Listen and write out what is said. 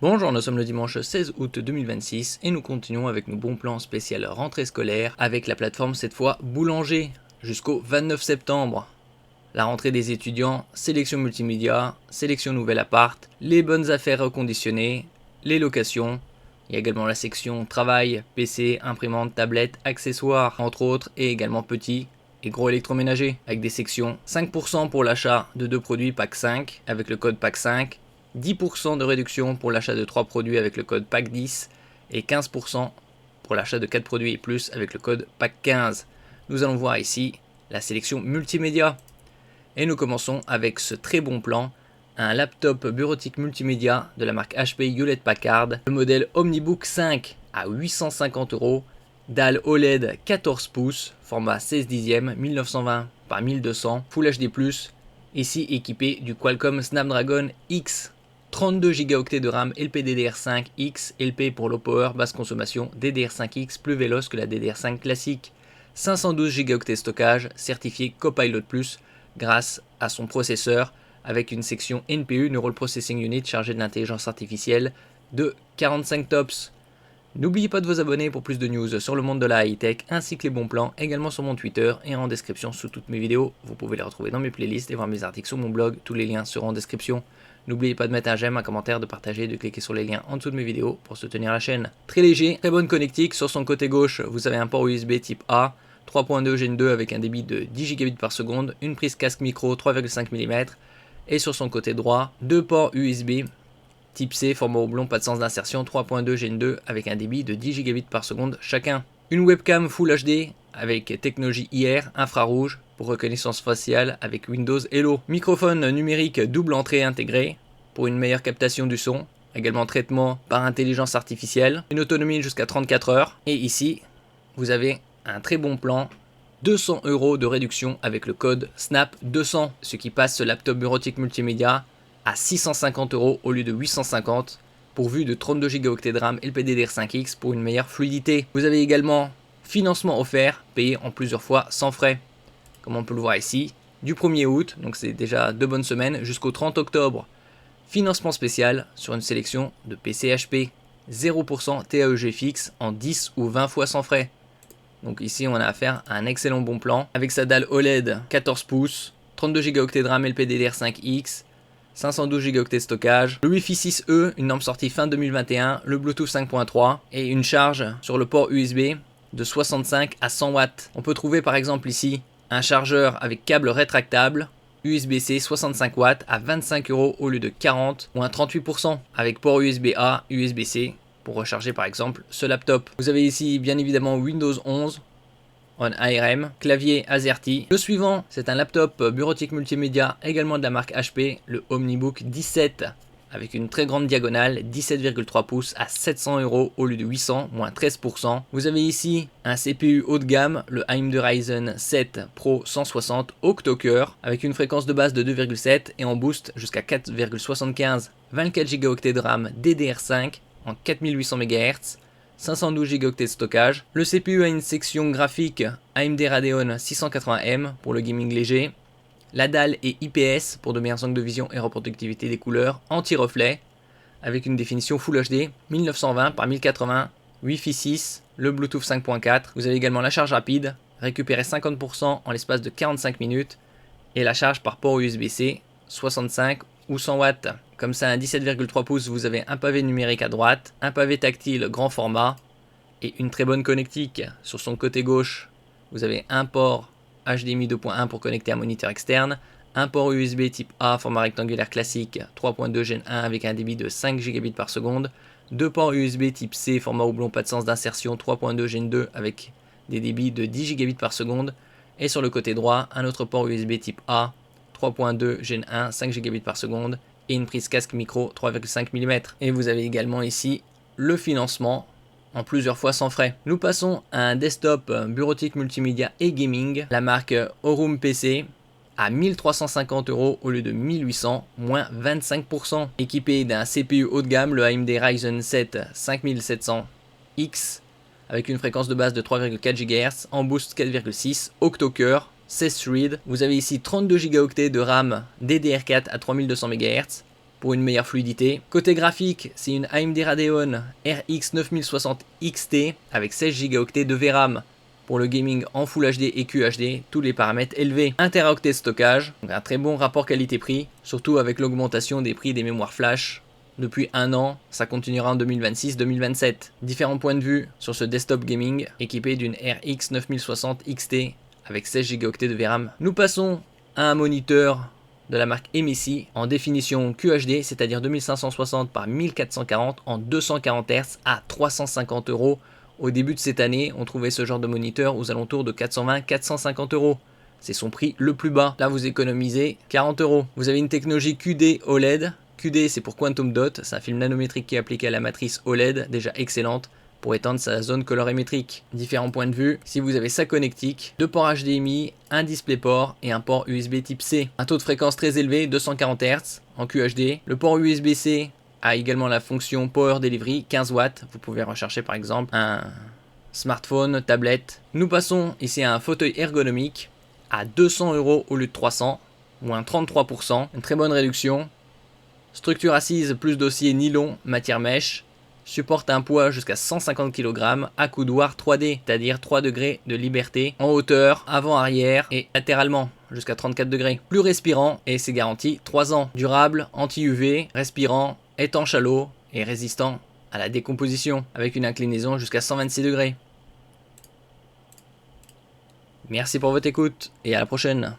Bonjour, nous sommes le dimanche 16 août 2026 et nous continuons avec nos bons plans spécial rentrée scolaire avec la plateforme cette fois Boulanger jusqu'au 29 septembre. La rentrée des étudiants, sélection multimédia, sélection nouvel appart, les bonnes affaires reconditionnées, les locations. Il y a également la section travail, PC, imprimante, tablette, accessoires entre autres et également petits et gros électroménagers avec des sections 5% pour l'achat de 2 produits pack 5 avec le code pack 5, 10% de réduction pour l'achat de 3 produits avec le code pack 10 et 15% pour l'achat de 4 produits et plus avec le code pack 15. Nous allons voir ici la sélection multimédia. Et nous commençons avec ce très bon plan, un laptop bureautique multimédia de la marque HP Hewlett Packard, le modèle Omnibook 5 à 850 €, dalle OLED 14 pouces, format 16 dixièmes, 1920 par 1200, Full HD+, ici équipé du Qualcomm Snapdragon X, 32 Go de RAM LPDDR5X, LP pour low power, basse consommation, DDR5X plus véloce que la DDR5 classique, 512 Go de stockage, certifié Copilot+, grâce à son processeur avec une section NPU, Neural Processing Unit, chargée de l'intelligence artificielle de 45 TOPS. N'oubliez pas de vous abonner pour plus de news sur le monde de la high-tech ainsi que les bons plans, également sur mon Twitter et en description sous toutes mes vidéos. Vous pouvez les retrouver dans mes playlists et voir mes articles sur mon blog, tous les liens seront en description. N'oubliez pas de mettre un j'aime, un commentaire, de partager, de cliquer sur les liens en dessous de mes vidéos pour soutenir la chaîne. Très léger, très bonne connectique, sur son côté gauche vous avez un port USB type A, 3.2 Gen 2 avec un débit de 10 gigabits par seconde, une prise casque micro 3,5 mm et sur son côté droit, 2 ports USB type C, format oblong, pas de sens d'insertion, 3.2 Gen 2 avec un débit de 10 gigabits par seconde chacun. Une webcam Full HD avec technologie IR, infrarouge pour reconnaissance faciale avec Windows Hello. Microphone numérique double entrée intégré pour une meilleure captation du son. Également traitement par intelligence artificielle. Une autonomie jusqu'à 34 heures. Et ici, vous avez un très bon plan, 200 € de réduction avec le code SNAP200, ce qui passe ce laptop bureautique multimédia à 650 € au lieu de 850, pourvu de 32 Go de RAM LPDDR5X pour une meilleure fluidité. Vous avez également financement offert, payé en plusieurs fois sans frais, comme on peut le voir ici, du 1er août, donc c'est déjà 2 bonnes semaines, jusqu'au 30 octobre. Financement spécial sur une sélection de PC HP, 0% TAEG fixe en 10 ou 20 fois sans frais. Donc ici on a affaire à un excellent bon plan, avec sa dalle OLED 14 pouces, 32 Go de RAM LPDDR5X, 512 Go de stockage, le Wi-Fi 6E, une norme sortie fin 2021, le Bluetooth 5.3 et une charge sur le port USB de 65 à 100 watts. On peut trouver par exemple ici un chargeur avec câble rétractable USB-C 65 watts à 25 € au lieu de 40, ou un 38% avec port USB-A, USB-C pour recharger par exemple ce laptop. Vous avez ici bien évidemment Windows 11 on ARM, clavier AZERTY. Le suivant, c'est un laptop bureautique multimédia également de la marque HP, le Omnibook 17, avec une très grande diagonale, 17,3 pouces à 700 € au lieu de 800, moins 13%. Vous avez ici un CPU haut de gamme, le AMD Ryzen 7 Pro 160 octo-cœur, avec une fréquence de base de 2,7 et en boost jusqu'à 4,75, 24 Go de RAM DDR5 en 4800 MHz, 512 Go de stockage. Le CPU a une section graphique AMD Radeon 680M pour le gaming léger. La dalle est IPS pour de meilleurs angles de vision et reproductivité des couleurs, anti-reflet, avec une définition Full HD, 1920 par 1080, Wi-Fi 6, le Bluetooth 5.4. Vous avez également la charge rapide, récupérer 50% en l'espace de 45 minutes, et la charge par port USB-C, 65 ou 100 watts. Comme ça, un 17,3 pouces, vous avez un pavé numérique à droite, un pavé tactile grand format et une très bonne connectique. Sur son côté gauche, vous avez un port HDMI 2.1 pour connecter un moniteur externe, un port USB type A format rectangulaire classique 3.2 Gen 1 avec un débit de 5 Gb par seconde, deux ports USB type C format oblong pas de sens d'insertion 3.2 Gen 2 avec des débits de 10 Gb par seconde, et sur le côté droit, un autre port USB type A 3.2 Gen 1 5 Gb par seconde et une prise casque micro 3,5 mm. Et vous avez également ici le financement en plusieurs fois sans frais. Nous passons à un desktop bureautique multimédia et gaming, la marque Aurum PC, à 1350 € au lieu de 1800, moins 25%. Équipé d'un CPU haut de gamme, le AMD Ryzen 7 5700X, avec une fréquence de base de 3,4 GHz, en boost 4,6, octo-cœur, 16 threads. Vous avez ici 32 Go de RAM DDR4 à 3200 MHz, pour une meilleure fluidité. Côté graphique, c'est une AMD Radeon RX 9060 XT avec 16 Go de VRAM pour le gaming en Full HD et QHD, tous les paramètres élevés. 1 Teraoctet de stockage, donc un très bon rapport qualité-prix, surtout avec l'augmentation des prix des mémoires flash. Depuis un an, ça continuera en 2026-2027. Différents points de vue sur ce desktop gaming équipé d'une RX 9060 XT avec 16 Go de VRAM. Nous passons à un moniteur de la marque MSI en définition QHD, c'est-à-dire 2560 par 1440 en 240 Hz à 350 €. Au début de cette année, on trouvait ce genre de moniteur aux alentours de 420-450 €. C'est son prix le plus bas. Là, vous économisez 40 €. Vous avez une technologie QD OLED. QD, c'est pour Quantum Dot. C'est un film nanométrique qui est appliqué à la matrice OLED, déjà excellente, pour étendre sa zone colorimétrique. Différents points de vue. Si vous avez sa connectique, 2 ports HDMI, un DisplayPort et un port USB type C. Un taux de fréquence très élevé, 240 Hz en QHD. Le port USB-C a également la fonction Power Delivery, 15 watts. Vous pouvez rechercher par exemple un smartphone, tablette. Nous passons ici à un fauteuil ergonomique à 200 € au lieu de 300, moins 33%. Une très bonne réduction. Structure assise plus dossier nylon, matière mèche. Supporte un poids jusqu'à 150 kg, accoudoir 3D, c'est-à-dire 3 degrés de liberté, en hauteur, avant-arrière et latéralement, jusqu'à 34 degrés. Plus respirant et c'est garanti 3 ans. Durable, anti-UV, respirant, étanche à l'eau et résistant à la décomposition, avec une inclinaison jusqu'à 126 degrés. Merci pour votre écoute et à la prochaine.